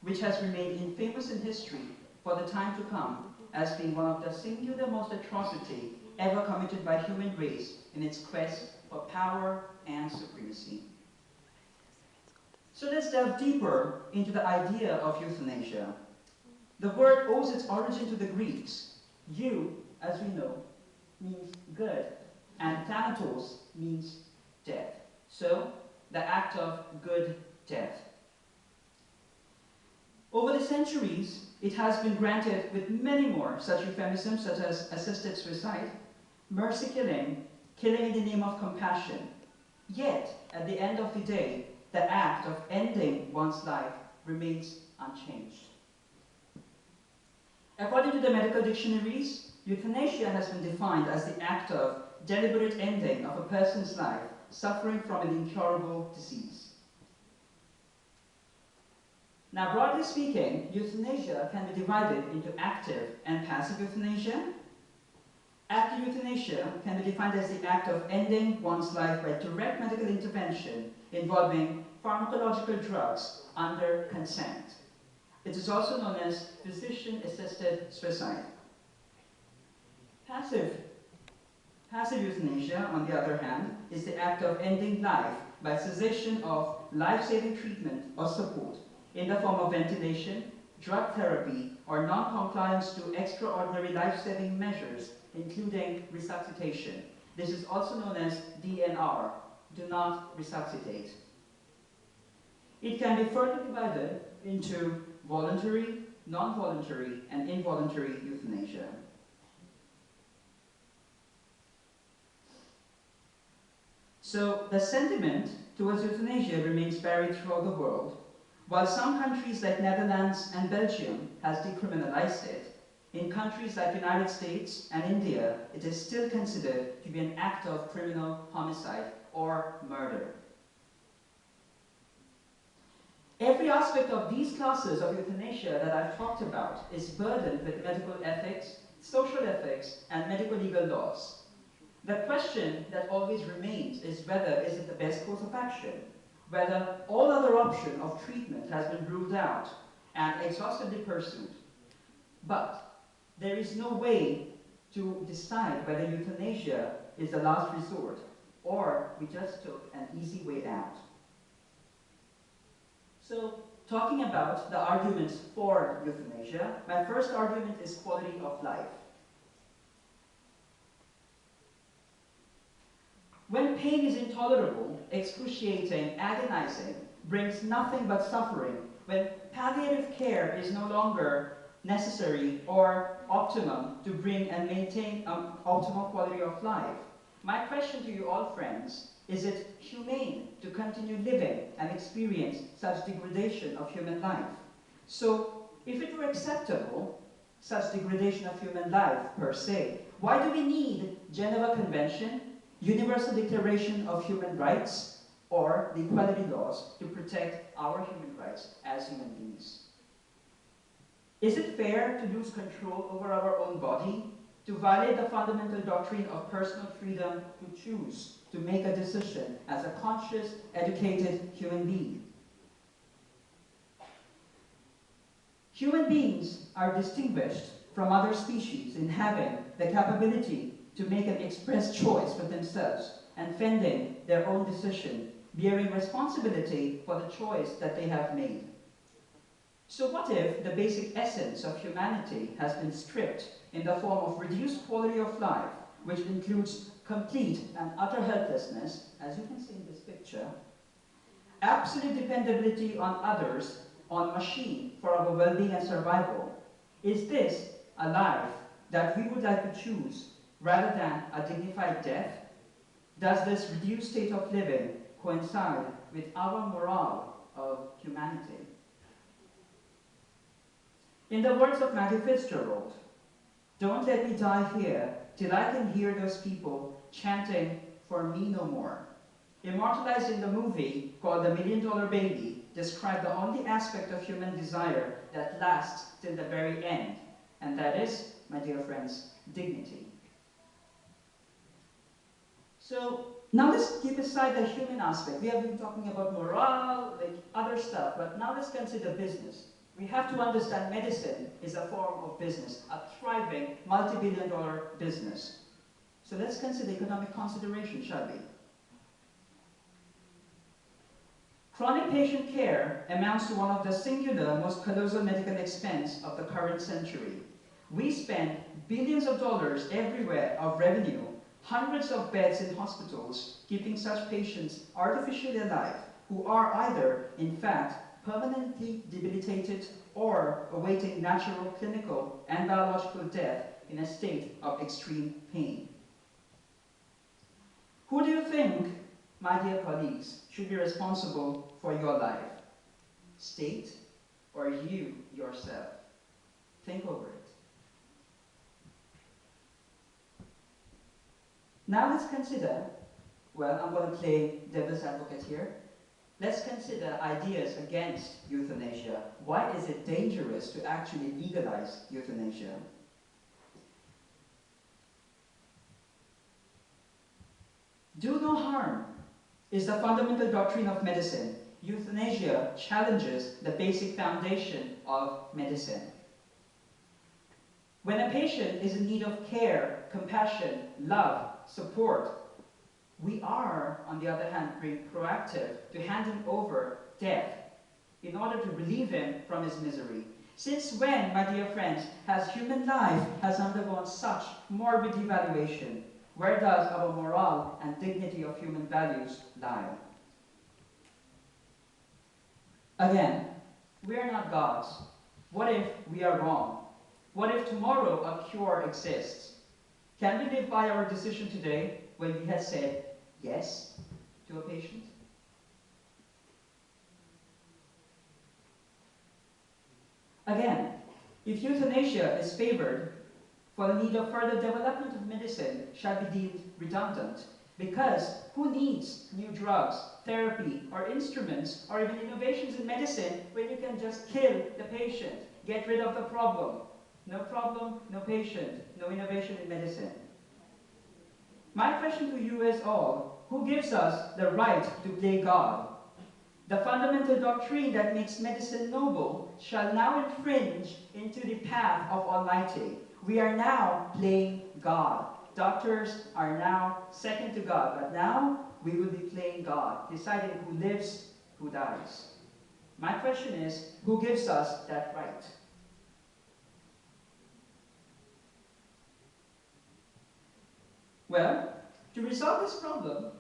which has remained infamous in history for the time to come as being one of the singular most atrocity ever committed by human race in its quest for power and supremacy. So let's delve deeper into the idea of euthanasia. The word owes its origin to the Greeks. Eu, as we know, means good, and thanatos means death. So, the act of good death. Over the centuries, it has been granted with many more such euphemisms such as assisted suicide, mercy killing, killing in the name of compassion. Yet, at the end of the day, the act of ending one's life remains unchanged. According to the medical dictionaries, euthanasia has been defined as the act of deliberate ending of a person's life suffering from an incurable disease. Now, broadly speaking, euthanasia can be divided into active and passive euthanasia. Active euthanasia can be defined as the act of ending one's life by direct medical intervention involving pharmacological drugs under consent. It is also known as physician-assisted suicide. Passive euthanasia, on the other hand, is the act of ending life by cessation of life-saving treatment or support in the form of ventilation, drug therapy, or non-compliance to extraordinary life-saving measures, including resuscitation. This is also known as DNR, do not resuscitate. It can be further divided into voluntary, non-voluntary, and involuntary euthanasia. So the sentiment towards euthanasia remains varied throughout the world. While some countries like Netherlands and Belgium has decriminalized it, in countries like United States and India, it is still considered to be an act of criminal homicide or murder. Every aspect of these classes of euthanasia that I've talked about is burdened with medical ethics, social ethics, and medical legal laws. The question that always remains is whether is it the best course of action, whether all other option of treatment has been ruled out and exhaustively pursued. But there is no way to decide whether euthanasia is the last resort or we just took an easy way out. So, talking about the arguments for euthanasia, my first argument is quality of life. When pain is intolerable, excruciating, agonizing, brings nothing but suffering, when palliative care is no longer necessary or optimum to bring and maintain optimal quality of life, my question to you all, friends, is it humane to continue living and experience such degradation of human life? So, if it were acceptable, such degradation of human life per se, why do we need Geneva Convention, Universal Declaration of Human Rights, or the equality laws to protect our human rights as human beings? Is it fair to lose control over our own body, to violate the fundamental doctrine of personal freedom to choose, to make a decision as a conscious, educated human being? Human beings are distinguished from other species in having the capability to make an express choice for themselves and fending their own decision, bearing responsibility for the choice that they have made. So what if the basic essence of humanity has been stripped in the form of reduced quality of life, which includes complete and utter helplessness, as you can see in this picture, absolute dependability on others, on machine for our well-being and survival? Is this a life that we would like to choose rather than a dignified death? Does this reduced state of living coincide with our morale of humanity? In the words of Matthew Fitzgerald, "Don't let me die here till I can hear those people chanting, 'For me no more.'" Immortalized in the movie called The $1 Million Baby, described the only aspect of human desire that lasts till the very end, and that is, my dear friends, dignity. So now let's keep aside the human aspect. We have been talking about morale, like other stuff, but now let's consider business. We have to understand medicine is a form of business, a thriving, multi-billion-dollar business. So let's consider economic consideration, shall we? Chronic patient care amounts to one of the singular, most colossal medical expense of the current century. We spend billions of dollars everywhere of revenue, hundreds of beds in hospitals, keeping such patients artificially alive, who are either, in fact, permanently debilitated or awaiting natural, clinical, and biological death in a state of extreme pain. Who do you think, my dear colleagues, should be responsible for your life? State or you yourself? Think over it. Now let's consider, well, I'm going to play devil's advocate here. Let's consider ideas against euthanasia. Why is it dangerous to actually legalize euthanasia? Do no harm is the fundamental doctrine of medicine. Euthanasia challenges the basic foundation of medicine. When a patient is in need of care, compassion, love, support, we are, on the other hand, being proactive to hand him over death in order to relieve him from his misery. Since when, my dear friends, has human life has undergone such morbid devaluation? Where does our morale and dignity of human values lie? Again, we are not gods. What if we are wrong? What if tomorrow a cure exists? Can we live by our decision today when we had said yes to a patient? Again, if euthanasia is favored, for the need of further development of medicine shall be deemed redundant, because who needs new drugs, therapy, or instruments, or even innovations in medicine when you can just kill the patient, get rid of the problem? No problem, no patient, no innovation in medicine. My question to you is all, who gives us the right to play God? The fundamental doctrine that makes medicine noble shall now infringe into the path of Almighty. We are now playing God. Doctors are now second to God, but now we will be playing God, deciding who lives, who dies. My question is, who gives us that right? Well, to resolve this problem,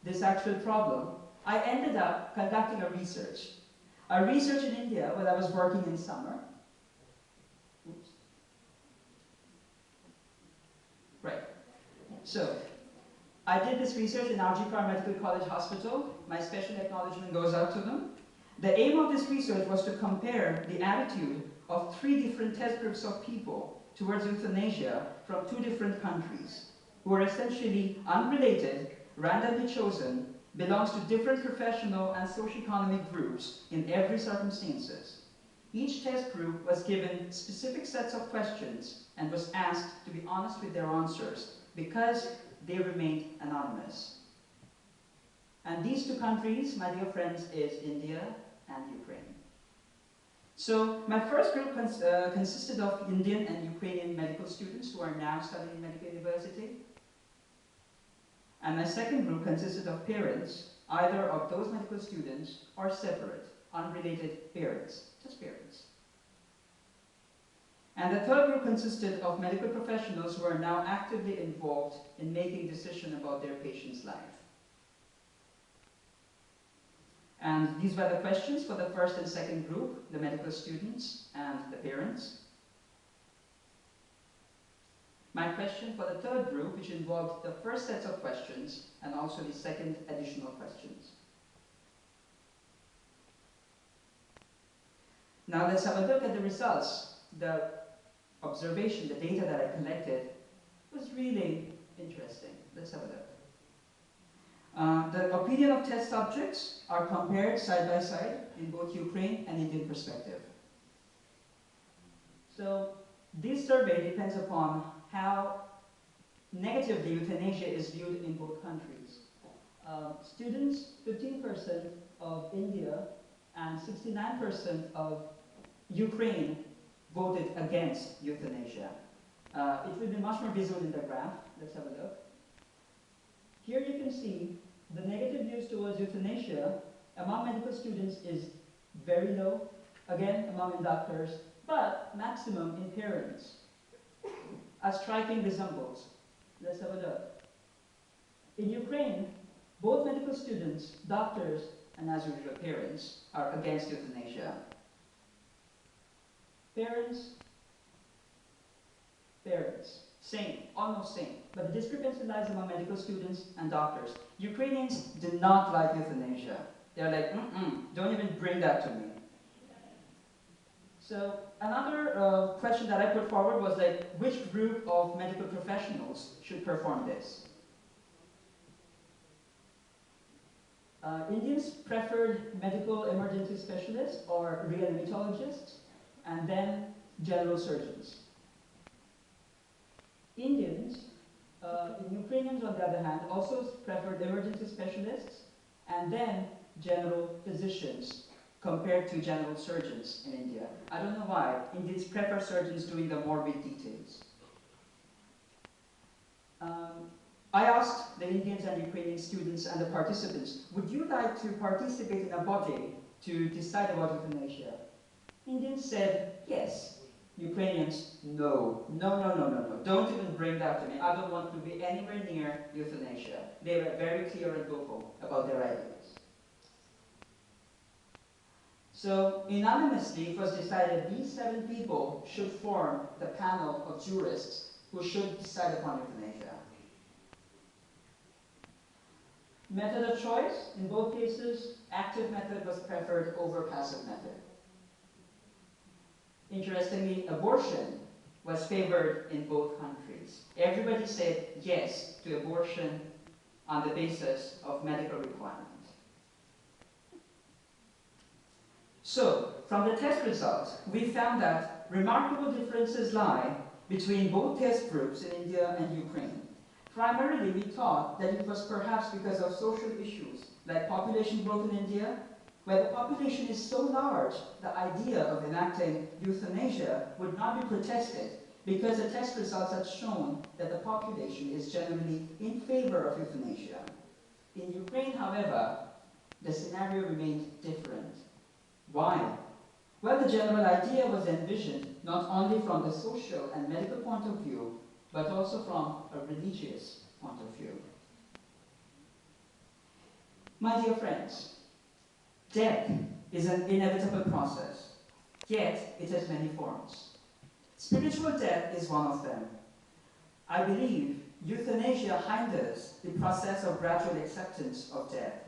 this actual problem, I ended up conducting a research. A research in India while I was working in summer. Oops. Right. So, I did this research in Arjikar Medical College Hospital. My special acknowledgement goes out to them. The aim of this research was to compare the attitude of 3 different test groups of people towards euthanasia from 2 different countries, who are essentially unrelated, randomly chosen, belongs to different professional and socioeconomic groups in every circumstances. Each test group was given specific sets of questions and was asked to be honest with their answers because they remained anonymous. And these 2 countries, my dear friends, is India and Ukraine. So my first group consisted of Indian and Ukrainian medical students who are now studying in medical university. And my second group consisted of parents, either of those medical students or separate, unrelated parents, just parents. And the third group consisted of medical professionals who are now actively involved in making decisions about their patient's life. And these were the questions for the first and second group, the medical students and the parents. My question for the third group, which involved the first sets of questions and also the second additional questions. Now let's have a look at the results. The observation, the data that I collected was really interesting. Let's have a look. The opinion of test subjects are compared side by side in both Ukraine and Indian perspective. So this survey depends upon how negatively euthanasia is viewed in both countries. Students, 15% of India and 69% of Ukraine voted against euthanasia. It will be much more visible in the graph. Let's have a look. Here you can see the negative views towards euthanasia among medical students is very low, again among doctors, but maximum in parents. A striking resemblance. Let's have a look. In Ukraine, both medical students, doctors, and as usual parents are against euthanasia. Parents, same, almost same. But the discrepancy lies among medical students and doctors. Ukrainians do not like euthanasia. They're like, don't even bring that to me. So another question that I put forward was like, which group of medical professionals should perform this? Indians preferred medical emergency specialists or reanimatologists, and then general surgeons. Indians, Ukrainians on the other hand, also preferred emergency specialists and then general physicians compared to general surgeons in India. I don't know why. Indians prefer surgeons doing the morbid details. I asked the Indians and Ukrainian students and the participants, would you like to participate in a body to decide about euthanasia? Indians said yes. Ukrainians, no. No. Don't even bring that to me. I don't want to be anywhere near euthanasia. They were very clear and vocal about their ideas. So unanimously it was decided these 7 people should form the panel of jurists who should decide upon euthanasia. Method of choice, in both cases, active method was preferred over passive method. Interestingly, abortion was favored in both countries. Everybody said yes to abortion on the basis of medical requirement. So, from the test results, we found that remarkable differences lie between both test groups in India and Ukraine. Primarily, we thought that it was perhaps because of social issues, like population growth in India, where the population is so large, the idea of enacting euthanasia would not be protested because the test results had shown that the population is generally in favor of euthanasia. In Ukraine, however, the scenario remained different. Why? Well, the general idea was envisioned not only from the social and medical point of view, but also from a religious point of view. My dear friends, death is an inevitable process, yet it has many forms. Spiritual death is one of them. I believe euthanasia hinders the process of gradual acceptance of death.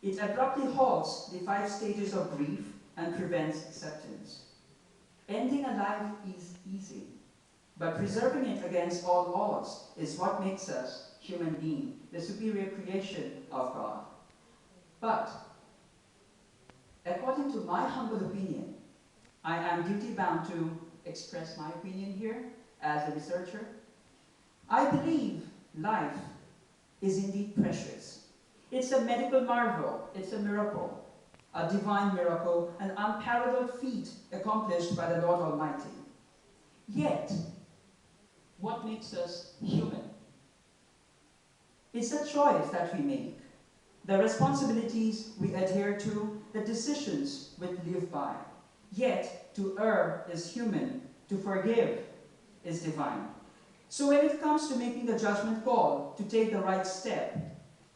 It abruptly halts the 5 stages of grief and prevents acceptance. Ending a life is easy, but preserving it against all odds is what makes us human beings, the superior creation of God. But, according to my humble opinion, I am duty-bound to express my opinion here as a researcher. I believe life is indeed precious. It's a medical marvel, it's a miracle, a divine miracle, an unparalleled feat accomplished by the Lord Almighty. Yet, what makes us human? It's a choice that we make, the responsibilities we adhere to, the decisions we live by. Yet, to err is human, to forgive is divine. So when it comes to making the judgment call to take the right step,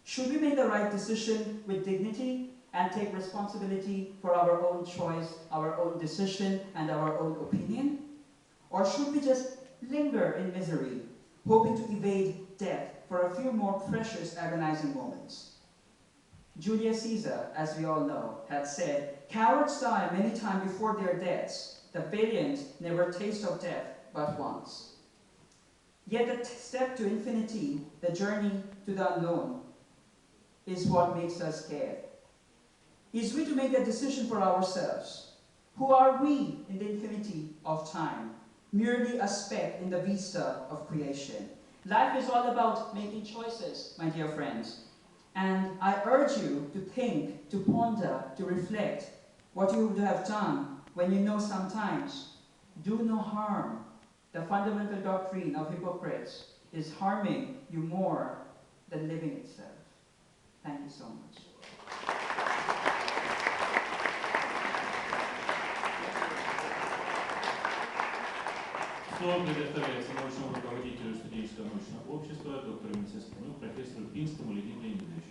should we make the right decision with dignity and take responsibility for our own choice, our own decision, and our own opinion? Or should we just linger in misery, hoping to evade death for a few more precious, agonizing moments? Julius Caesar, as we all know, had said, "Cowards die many times before their deaths. The valiant never taste of death but once." Yet the step to infinity, the journey to the unknown, is what makes us scared. Is we to make that decision for ourselves? Who are we in the infinity of time? Merely a speck in the vista of creation. Life is all about making choices, my dear friends. And I urge you to think, to ponder, to reflect, what you would have done when you know sometimes do no harm. The fundamental doctrine of hypocrites is harming you more than living itself. Thank you so much. Слово предоставляется научному руководителю студенческого научного общества, доктору медицинских наук, профессору Пинскому Леониду Леонидовичу.